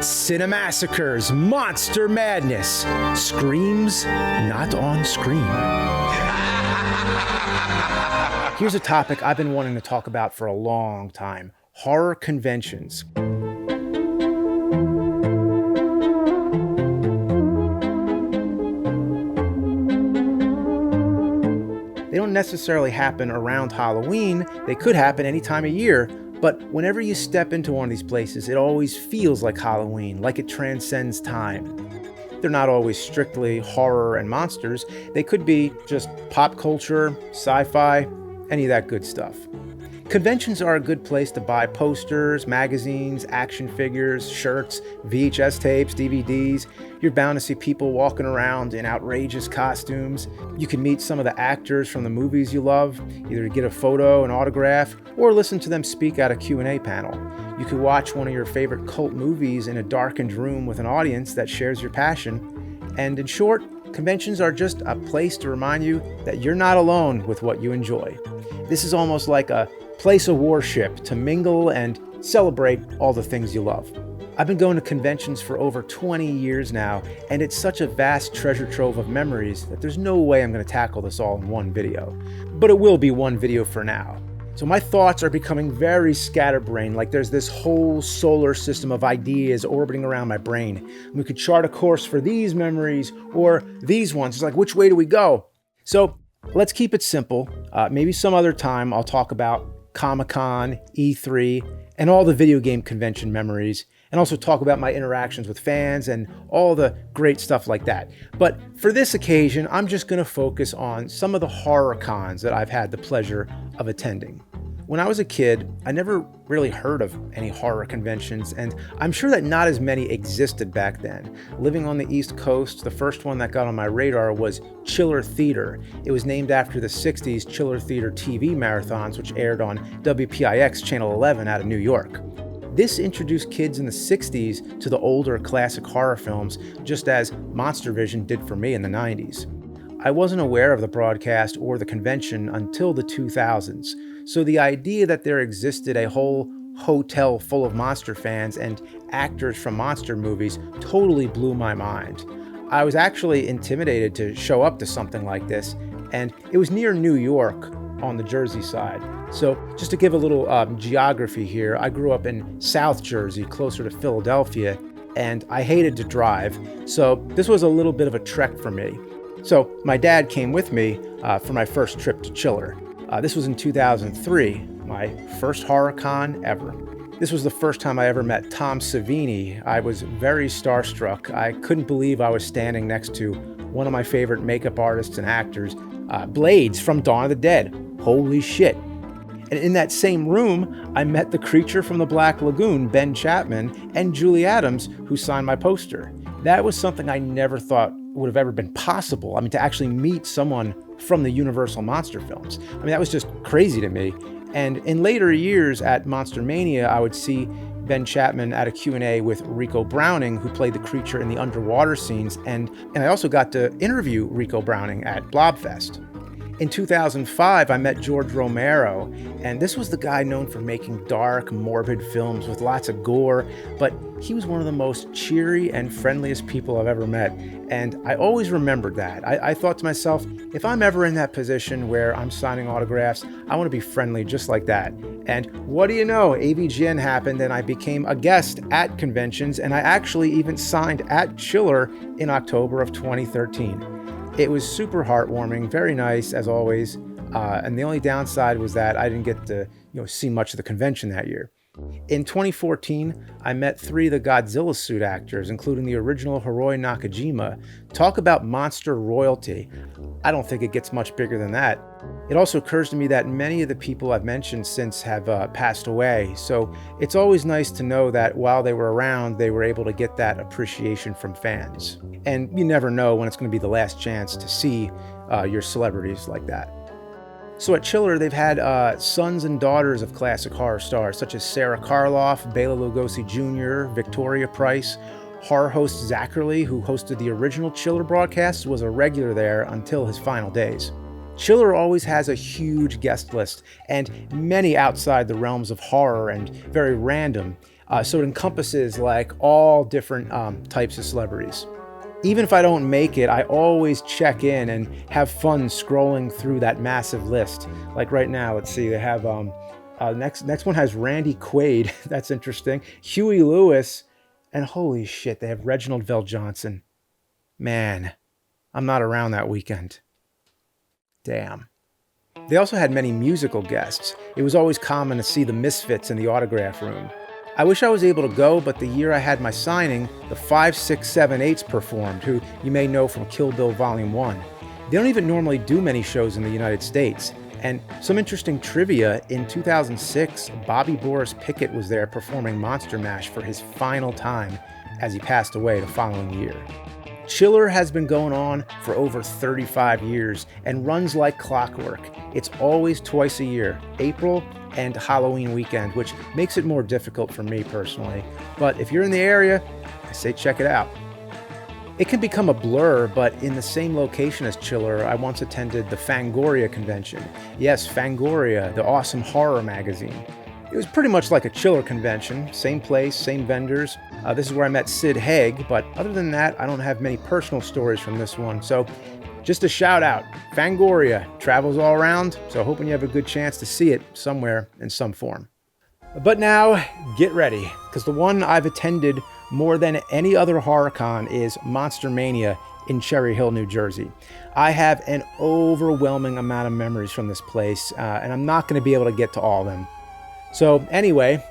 Cinemassacre's Monster Madness. Screams not on screen. Here's a topic I've been wanting to talk about for a long time: horror conventions. They don't necessarily happen around Halloween. They could happen any time of year. But whenever you step into one of these places, it always feels like Halloween, like it transcends time. They're not always strictly horror and monsters. They could be just pop culture, sci-fi, any of that good stuff. Conventions are a good place to buy posters, magazines, action figures, shirts, VHS tapes, DVDs. You're bound to see people walking around in outrageous costumes. You can meet some of the actors from the movies you love, either get a photo, an autograph, or listen to them speak at a Q&A panel. You can watch one of your favorite cult movies in a darkened room with an audience that shares your passion. And in short, conventions are just a place to remind you that you're not alone with what you enjoy. This is almost like a place of worship to mingle and celebrate all the things you love. I've been going to conventions for over 20 years now, and it's such a vast treasure trove of memories that there's no way I'm going to tackle this all in one video. But it will be one video for now. So my thoughts are becoming very scatterbrained, like there's this whole solar system of ideas orbiting around my brain. We could chart a course for these memories or these ones. It's like, which way do we go? So let's keep it simple. Maybe some other time I'll talk about Comic-Con, E3, and all the video game convention memories, and also talk about my interactions with fans and all the great stuff like that. But for this occasion, I'm just going to focus on some of the horror cons that I've had the pleasure of attending. When I was a kid, I never really heard of any horror conventions, and I'm sure that not as many existed back then. Living on the East Coast, the first one that got on my radar was Chiller Theater. It was named after the 60s Chiller Theater TV marathons, which aired on WPIX Channel 11 out of New York. This introduced kids in the 60s to the older classic horror films, just as Monster Vision did for me in the 90s. I wasn't aware of the broadcast or the convention until the 2000s. So the idea that there existed a whole hotel full of monster fans and actors from monster movies totally blew my mind. I was actually intimidated to show up to something like this, and it was near New York on the Jersey side. So just to give a little geography here, I grew up in South Jersey, closer to Philadelphia, and I hated to drive, so this was a little bit of a trek for me. So my dad came with me for my first trip to Chiller. This was in 2003, my first horror con ever. This was the first time I ever met Tom Savini. I was very starstruck. I couldn't believe I was standing next to one of my favorite makeup artists and actors, Blades from Dawn of the Dead. Holy shit. And in that same room, I met the creature from the Black Lagoon, Ben Chapman, and Julie Adams, who signed my poster. That was something I never thought would have ever been possible. I mean, to actually meet someone from the Universal Monster films. I mean, that was just crazy to me. And in later years at Monster Mania, I would see Ben Chapman at a Q&A with Rico Browning, who played the creature in the underwater scenes. And I also got to interview Rico Browning at Blobfest. In 2005, I met George Romero, and this was the guy known for making dark, morbid films with lots of gore, but he was one of the most cheery and friendliest people I've ever met, and I always remembered that. I thought to myself, if I'm ever in that position where I'm signing autographs, I want to be friendly just like that. And what do you know, AVGN happened, and I became a guest at conventions, and I actually even signed at Chiller in October of 2013. It was super heartwarming, very nice as always, and the only downside was that I didn't get to see much of the convention that year. In 2014, I met 3 of the Godzilla suit actors, including the original Hiroi Nakajima. Talk about monster royalty. I don't think it gets much bigger than that. It also occurs to me that many of the people I've mentioned since have passed away, so it's always nice to know that while they were around, they were able to get that appreciation from fans. And you never know when it's going to be the last chance to see your celebrities like that. So at Chiller, they've had sons and daughters of classic horror stars, such as Sarah Karloff, Bela Lugosi Jr., Victoria Price. Horror host Zachary, who hosted the original Chiller broadcast, was a regular there until his final days. Chiller always has a huge guest list, and many outside the realms of horror and very random. So it encompasses like all different types of celebrities. Even if I don't make it, I always check in and have fun scrolling through that massive list. Like right now, let's see, they have next one has Randy Quaid. That's interesting. Huey Lewis, and holy shit, they have Reginald VelJohnson. Man, I'm not around that weekend. Damn. They also had many musical guests. It was always common to see the Misfits in the autograph room. I wish I was able to go, but the year I had my signing, the 5, 6, 7, 8s performed, who you may know from Kill Bill Volume 1. They don't even normally do many shows in the United States. And some interesting trivia, in 2006, Bobby Boris Pickett was there performing Monster Mash for his final time as he passed away the following year. Chiller has been going on for over 35 years and runs like clockwork. It's always twice a year, April and Halloween weekend, which makes it more difficult for me personally. But if you're in the area, I say check it out. It can become a blur, but in the same location as Chiller, I once attended the Fangoria convention. Yes, Fangoria, the awesome horror magazine. It was pretty much like a Chiller convention, same place, same vendors. This is where I met Sid Haig, but other than that, I don't have many personal stories from this one. So just a shout out, Fangoria travels all around, so hoping you have a good chance to see it somewhere in some form. But now, get ready, because the one I've attended more than any other horror con is Monster Mania in Cherry Hill, New Jersey. I have an overwhelming amount of memories from this place, and I'm not going to be able to get to all of them. So anyway,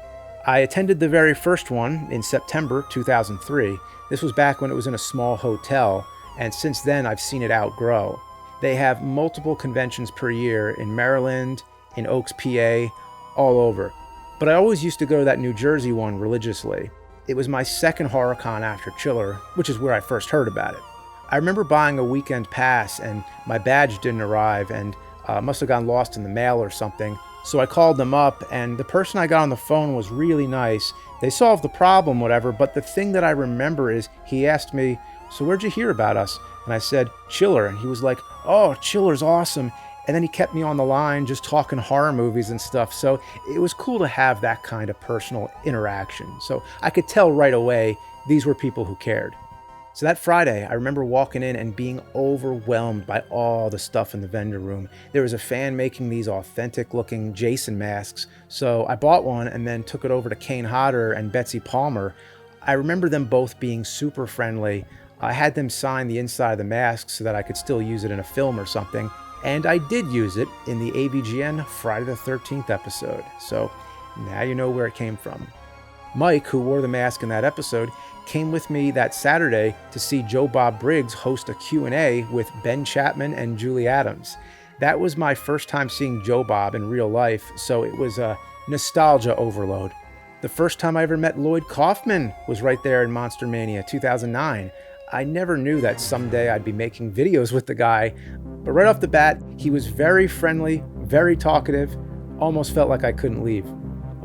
I attended the very first one in September 2003. This was back when it was in a small hotel, and since then I've seen it outgrow. They have multiple conventions per year in Maryland, in Oaks, PA, all over. But I always used to go to that New Jersey one religiously. It was my second horror con after Chiller, which is where I first heard about it. I remember buying a weekend pass and my badge didn't arrive and must have gotten lost in the mail or something. So I called them up, and the person I got on the phone was really nice. They solved the problem, whatever, but the thing that I remember is he asked me, "So where'd you hear about us?" And I said, "Chiller." And he was like, "Oh, Chiller's awesome." And then he kept me on the line just talking horror movies and stuff. So it was cool to have that kind of personal interaction. So I could tell right away these were people who cared. So that Friday, I remember walking in and being overwhelmed by all the stuff in the vendor room. There was a fan making these authentic looking Jason masks. So I bought one and then took it over to Kane Hodder and Betsy Palmer. I remember them both being super friendly. I had them sign the inside of the mask so that I could still use it in a film or something. And I did use it in the AVGN Friday the 13th episode. So now you know where it came from. Mike, who wore the mask in that episode, came with me that Saturday to see Joe Bob Briggs host a Q&A with Ben Chapman and Julie Adams. That was my first time seeing Joe Bob in real life, so it was a nostalgia overload. The first time I ever met Lloyd Kaufman was right there in Monster Mania 2009. I never knew that someday I'd be making videos with the guy, but right off the bat, he was very friendly, very talkative, almost felt like I couldn't leave.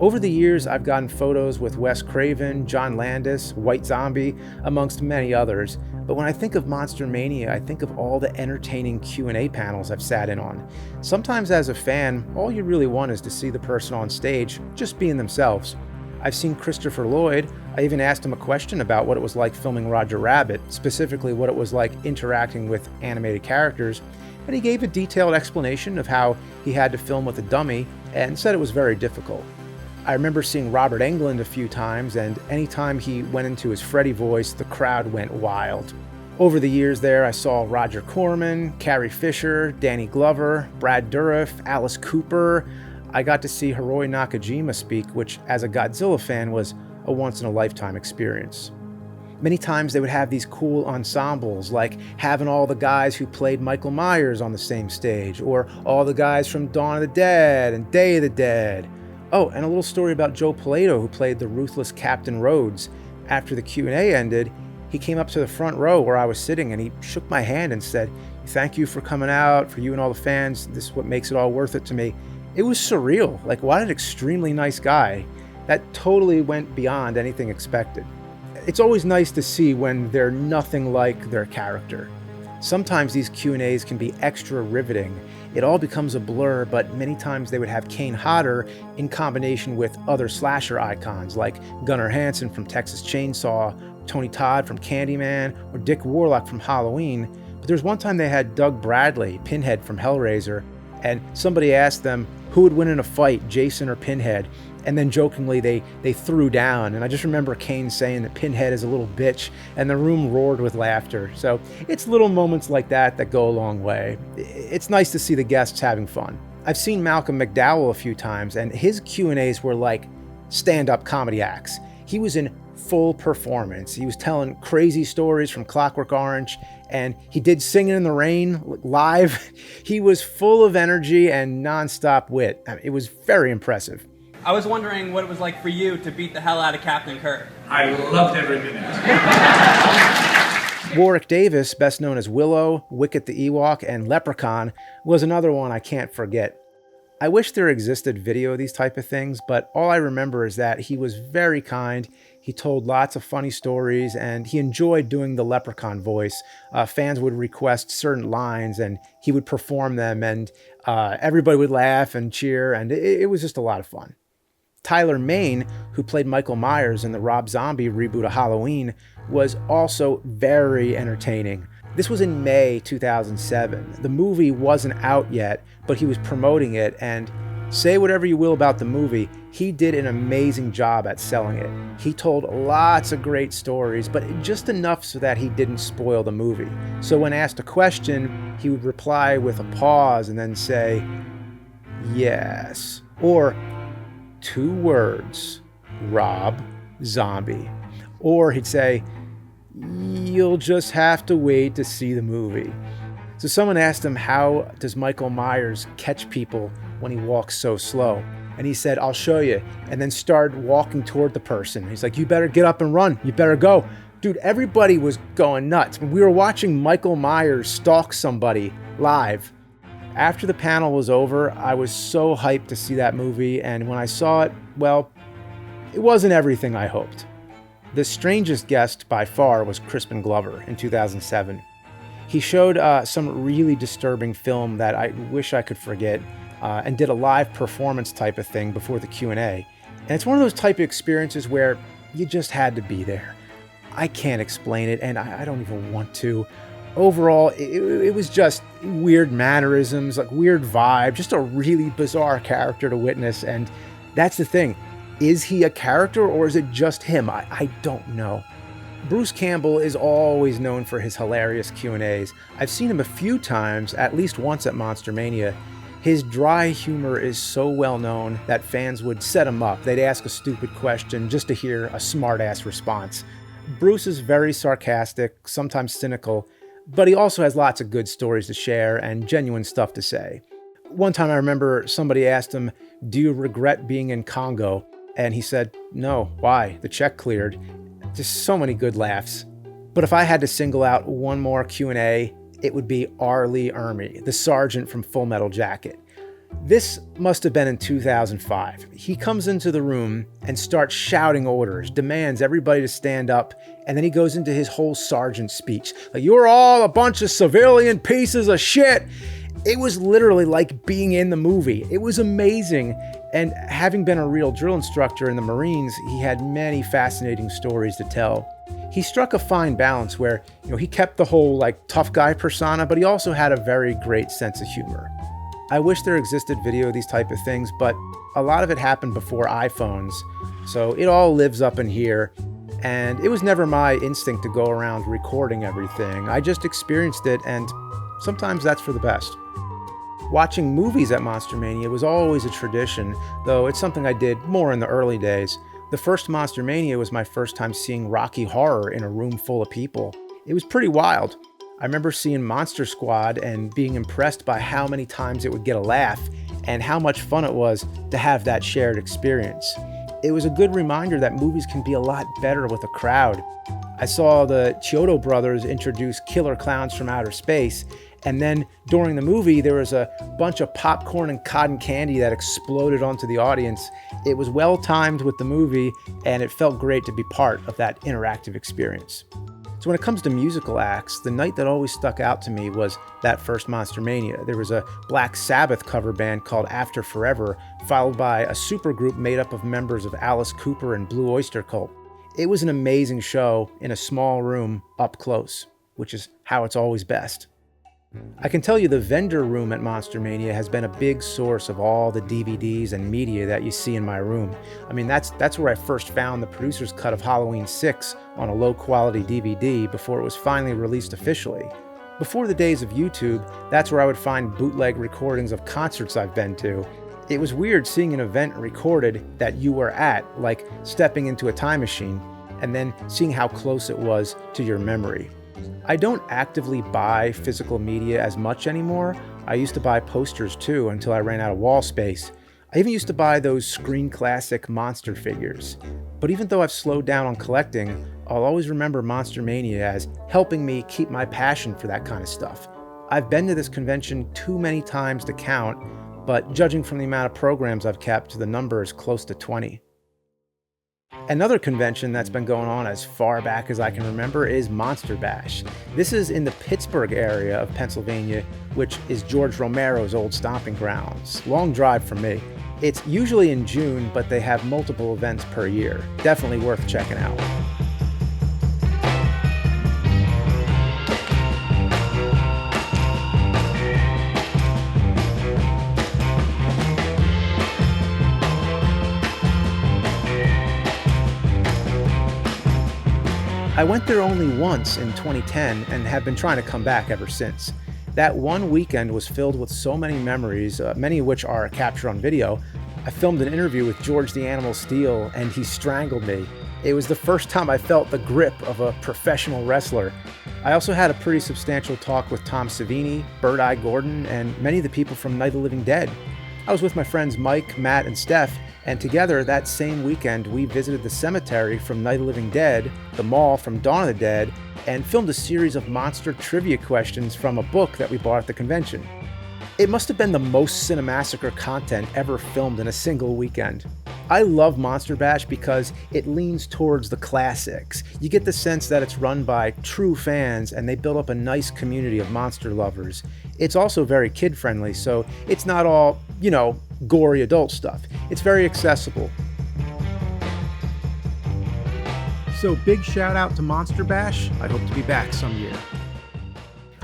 Over the years, I've gotten photos with Wes Craven, John Landis, White Zombie, amongst many others. But when I think of Monster Mania, I think of all the entertaining Q&A panels I've sat in on. Sometimes as a fan, all you really want is to see the person on stage just being themselves. I've seen Christopher Lloyd. I even asked him a question about what it was like filming Roger Rabbit, specifically what it was like interacting with animated characters. And he gave a detailed explanation of how he had to film with a dummy and said it was very difficult. I remember seeing Robert Englund a few times, and anytime he went into his Freddy voice, the crowd went wild. Over the years there, I saw Roger Corman, Carrie Fisher, Danny Glover, Brad Dourif, Alice Cooper. I got to see Hiroi Nakajima speak, which as a Godzilla fan was a once-in-a-lifetime experience. Many times they would have these cool ensembles, like having all the guys who played Michael Myers on the same stage, or all the guys from Dawn of the Dead and Day of the Dead. Oh, and a little story about Joe Pilato, who played the ruthless Captain Rhodes. After the Q&A ended, he came up to the front row where I was sitting and he shook my hand and said, "Thank you for coming out, for you and all the fans. This is what makes it all worth it to me." It was surreal. Like, what an extremely nice guy. That totally went beyond anything expected. It's always nice to see when they're nothing like their character. Sometimes these Q&As can be extra riveting. It all becomes a blur, but many times they would have Kane Hodder in combination with other slasher icons like Gunnar Hansen from Texas Chainsaw, Tony Todd from Candyman, or Dick Warlock from Halloween. But there's one time they had Doug Bradley, Pinhead from Hellraiser, and somebody asked them who would win in a fight, Jason or Pinhead, and then jokingly they threw down. And I just remember Kane saying that Pinhead is a little bitch, and the room roared with laughter. So it's little moments like that go a long way. It's nice to see the guests having fun. I've seen Malcolm McDowell a few times, and his Q&As were like stand-up comedy acts. He was in full performance. He was telling crazy stories from Clockwork Orange, and he did Singing in the Rain live. He was full of energy and nonstop wit. I mean, it was very impressive. I was wondering what it was like for you to beat the hell out of Captain Kirk. I loved every minute. Warwick Davis, best known as Willow, Wicket the Ewok, and Leprechaun, was another one I can't forget. I wish there existed video of these type of things, but all I remember is that he was very kind. He told lots of funny stories, and he enjoyed doing the Leprechaun voice. Fans would request certain lines, and he would perform them, and everybody would laugh and cheer, and it was just a lot of fun. Tyler Mane, who played Michael Myers in the Rob Zombie reboot of Halloween, was also very entertaining. This was in May 2007. The movie wasn't out yet, but he was promoting it, and say whatever you will about the movie, he did an amazing job at selling it. He told lots of great stories, but just enough so that he didn't spoil the movie. So when asked a question, he would reply with a pause and then say, yes, or 2 words, Rob Zombie. Or he'd say, you'll just have to wait to see the movie. So someone asked him, how does Michael Myers catch people when he walks so slow? And he said, I'll show you. And then started walking toward the person. He's like, you better get up and run. You better go. Dude, everybody was going nuts. We were watching Michael Myers stalk somebody live. After the panel was over, I was so hyped to see that movie. And when I saw it, well, it wasn't everything I hoped. The strangest guest by far was Crispin Glover in 2007. He showed some really disturbing film that I wish I could forget, and did a live performance type of thing before the Q&A. And it's one of those type of experiences where you just had to be there. I can't explain it, and I don't even want to. Overall, it was just weird mannerisms, like weird vibe, just a really bizarre character to witness. And that's the thing. Is he a character or is it just him? I don't know. Bruce Campbell is always known for his hilarious Q&As. I've seen him a few times, at least once at Monster Mania. His dry humor is so well known that fans would set him up. They'd ask a stupid question just to hear a smart-ass response. Bruce is very sarcastic, sometimes cynical, but he also has lots of good stories to share and genuine stuff to say. One time I remember somebody asked him, do you regret being in Congo? And he said, no, why? The check cleared. Just so many good laughs. But if I had to single out one more Q&A, it would be R. Lee Ermey, the sergeant from Full Metal Jacket. This must have been in 2005. He comes into the room and starts shouting orders, demands everybody to stand up, and then he goes into his whole sergeant speech. Like, you're all a bunch of civilian pieces of shit. It was literally like being in the movie. It was amazing. And having been a real drill instructor in the Marines, he had many fascinating stories to tell. He struck a fine balance where, he kept the whole tough guy persona, but he also had a very great sense of humor. I wish there existed video of these type of things, but a lot of it happened before iPhones, so it all lives up in here. And it was never my instinct to go around recording everything. I just experienced it, and sometimes that's for the best. Watching movies at Monster Mania was always a tradition, though it's something I did more in the early days. The first Monster Mania was my first time seeing Rocky Horror in a room full of people. It was pretty wild. I remember seeing Monster Squad and being impressed by how many times it would get a laugh and how much fun it was to have that shared experience. It was a good reminder that movies can be a lot better with a crowd. I saw the Chiodo brothers introduce Killer Clowns from Outer Space, and then during the movie, there was a bunch of popcorn and cotton candy that exploded onto the audience. It was well timed with the movie, and it felt great to be part of that interactive experience. So when it comes to musical acts, the night that always stuck out to me was that first Monster Mania. There was a Black Sabbath cover band called After Forever, followed by a supergroup made up of members of Alice Cooper and Blue Oyster Cult. It was an amazing show in a small room up close, which is how it's always best. I can tell you the vendor room at Monster Mania has been a big source of all the DVDs and media that you see in my room. I mean, that's where I first found the producer's cut of Halloween 6 on a low-quality DVD before it was finally released officially. Before the days of YouTube, that's where I would find bootleg recordings of concerts I've been to. It was weird seeing an event recorded that you were at, like stepping into a time machine, and then seeing how close it was to your memory. I don't actively buy physical media as much anymore. I used to buy posters too until I ran out of wall space. I even used to buy those Screen Classic monster figures. But even though I've slowed down on collecting, I'll always remember Monster Mania as helping me keep my passion for that kind of stuff. I've been to this convention too many times to count, but judging from the amount of programs I've kept, the number is close to 20. Another convention that's been going on as far back as I can remember is Monster Bash. This is in the Pittsburgh area of Pennsylvania, which is George Romero's old stomping grounds. Long drive for me. It's usually in June, but they have multiple events per year. Definitely worth checking out. I went there only once in 2010 and have been trying to come back ever since. That one weekend was filled with so many memories, many of which are captured on video. I filmed an interview with George the Animal Steele and he strangled me. It was the first time I felt the grip of a professional wrestler. I also had a pretty substantial talk with Tom Savini, Bird Eye Gordon, and many of the people from Night of the Living Dead. I was with my friends Mike, Matt, and Steph, and together that same weekend we visited the cemetery from Night of the Living Dead, the mall from Dawn of the Dead, and filmed a series of monster trivia questions from a book that we bought at the convention. It must have been the most Cinemassacre content ever filmed in a single weekend. I love Monster Bash because it leans towards the classics. You get the sense that it's run by true fans and they build up a nice community of monster lovers. It's also very kid-friendly, so it's not all, gory adult stuff. It's very accessible. So big shout out to Monster Bash. I hope to be back some year.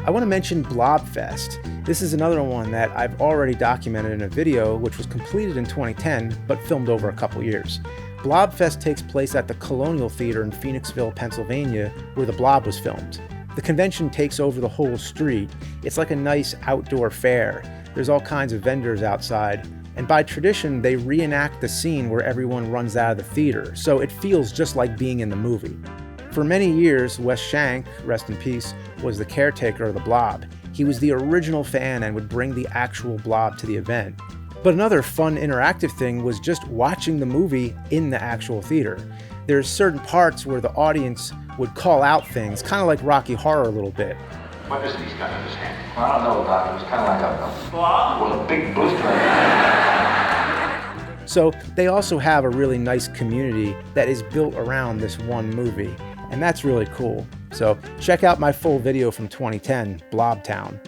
I want to mention Blobfest. This is another one that I've already documented in a video which was completed in 2010 but filmed over a couple years. Blobfest takes place at the Colonial Theater in Phoenixville, Pennsylvania, where The Blob was filmed. The convention takes over the whole street. It's like a nice outdoor fair. There's all kinds of vendors outside, and by tradition they reenact the scene where everyone runs out of the theater, so it feels just like being in the movie. For many years, Wes Shank, rest in peace, was the caretaker of the Blob. He was the original fan and would bring the actual Blob to the event. But another fun interactive thing was just watching the movie in the actual theater. There's certain parts where the audience would call out things, kind of like Rocky Horror a little bit. What is these guys in his hand? Well, I don't know, Doc. It was kind of like a blob with a big blister. So they also have a really nice community that is built around this one movie, and that's really cool. So check out my full video from 2010, Blobtown.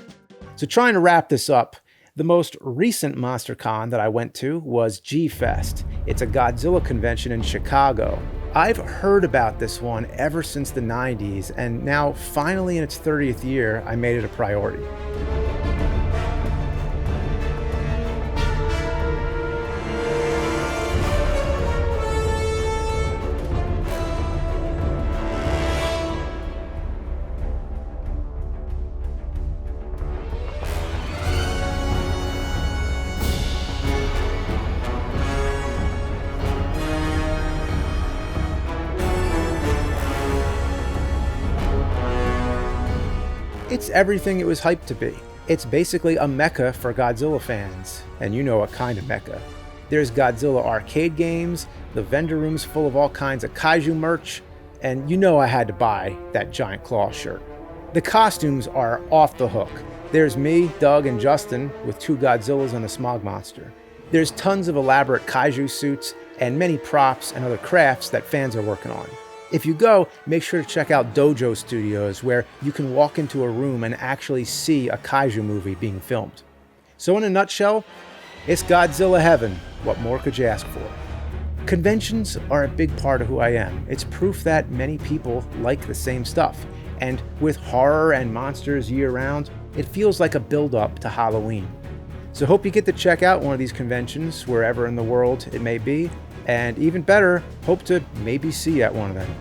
So trying to wrap this up, the most recent MonsterCon that I went to was G-Fest. It's a Godzilla convention in Chicago. I've heard about this one ever since the 90s, and now finally in its 30th year, I made it a priority. It's everything it was hyped to be. It's basically a mecca for Godzilla fans, and you know what kind of mecca. There's Godzilla arcade games, the vendor room's full of all kinds of kaiju merch, and you know I had to buy that giant claw shirt. The costumes are off the hook. There's me, Doug, and Justin with two Godzillas and a smog monster. There's tons of elaborate kaiju suits and many props and other crafts that fans are working on. If you go, make sure to check out Dojo Studios, where you can walk into a room and actually see a kaiju movie being filmed. So in a nutshell, it's Godzilla heaven. What more could you ask for? Conventions are a big part of who I am. It's proof that many people like the same stuff. And with horror and monsters year-round, it feels like a build-up to Halloween. So hope you get to check out one of these conventions wherever in the world it may be. And even better, hope to maybe see you at one of them.